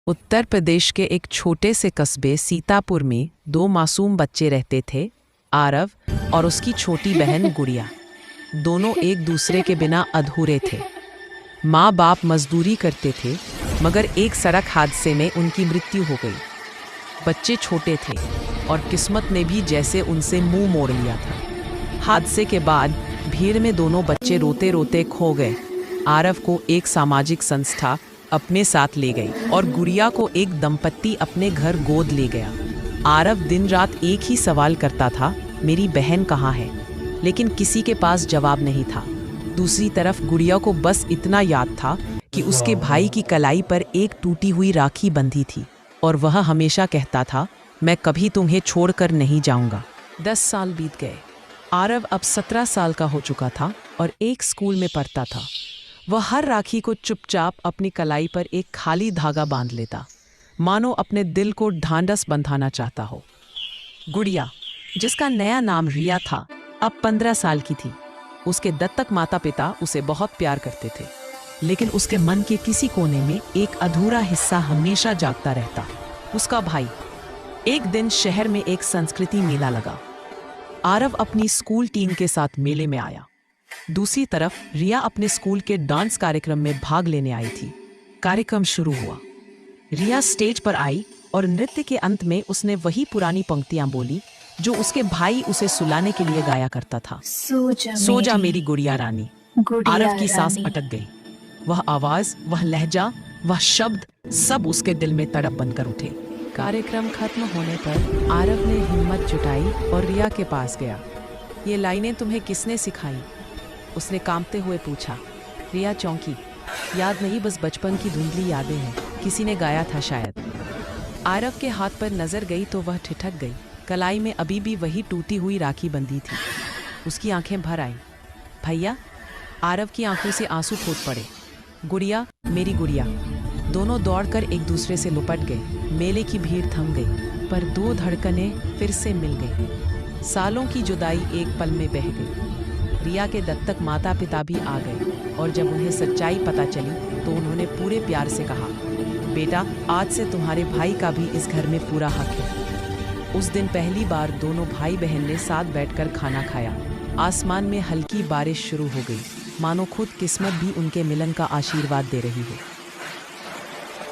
उत्तर प्रदेश के एक छोटे से कस्बे सीतापुर में दो मासूम बच्चे रहते थे, आरव और उसकी छोटी बहन गुड़िया। दोनों एक दूसरे के बिना अधूरे थे। माँ बाप मजदूरी करते थे, मगर एक सड़क हादसे में उनकी मृत्यु हो गई। बच्चे छोटे थे और किस्मत ने भी जैसे उनसे मुंह मोड़ लिया था। हादसे के बाद भीड़ में दोनों बच्चे रोते रोते खो गए। आरव को एक सामाजिक संस्था अपने साथ ले गई और गुड़िया को एक दंपत्ति अपने घर गोद ले गया। आरव दिन रात एक ही सवाल करता था, मेरी बहन कहाँ है? लेकिन किसी के पास जवाब नहीं था। दूसरी तरफ गुड़िया को बस इतना याद था कि उसके भाई की कलाई पर एक टूटी हुई राखी बंधी थी और वह हमेशा कहता था, मैं कभी तुम्हें छोड़कर नहीं जाऊंगा। 10 साल बीत गए। आरव अब 17 साल का हो चुका था और एक स्कूल में पढ़ता था। वह हर राखी को चुपचाप अपनी कलाई पर एक खाली धागा बांध लेता, मानो अपने दिल को ढांढस बंधाना चाहता हो। गुड़िया, जिसका नया नाम रिया था, अब 15 साल की थी। उसके दत्तक माता पिता उसे बहुत प्यार करते थे, लेकिन उसके मन के किसी कोने में एक अधूरा हिस्सा हमेशा जागता रहता, उसका भाई। एक दिन शहर में एक संस्कृति मेला लगा। आरव अपनी स्कूल टीम के साथ मेले में आया। दूसरी तरफ रिया अपने स्कूल के डांस कार्यक्रम में भाग लेने आई थी। कार्यक्रम शुरू हुआ। रिया स्टेज पर आई और नृत्य के अंत में उसने वही पुरानी पंक्तियां बोली जो उसके भाई उसे सुलाने के लिए गाया करता था। सो जा मेरी गुड़िया रानी। आरव की सांस अटक गई। वह आवाज, वह लहजा, वह शब्द सब उसके दिल में तड़प बनकर उठे। कार्यक्रम खत्म होने पर आरव ने हिम्मत जुटाई और रिया के पास गया। ये लाइनें तुम्हें किसने सिखाई? उसने कांपते हुए पूछा। रिया चौंकी। याद नहीं, बस बचपन की धुंधली यादें हैं, किसी ने गाया था शायद। आरव के हाथ पर नजर गई तो वह ठिठक गई। कलाई में अभी भी वही टूटी हुई राखी बंधी थी। उसकी आंखें भर आईं। भैया? आरव की आंखों से आंसू फूट पड़े। गुड़िया, मेरी गुड़िया। दोनों दौड़कर एक दूसरे से लुपट गए। मेले की भीड़ थम गई, पर दो धड़कनें फिर से मिल गई। सालों की जुदाई एक पल में बह गई। रिया के दत्तक माता पिता भी आ गए और जब उन्हें सच्चाई पता चली तो उन्होंने पूरे प्यार से कहा, बेटा, आज से तुम्हारे भाई का भी इस घर में पूरा हक है। उस दिन पहली बार दोनों भाई बहन ने साथ बैठकर खाना खाया। आसमान में हल्की बारिश शुरू हो गई, मानो खुद किस्मत भी उनके मिलन का आशीर्वाद दे रही हो।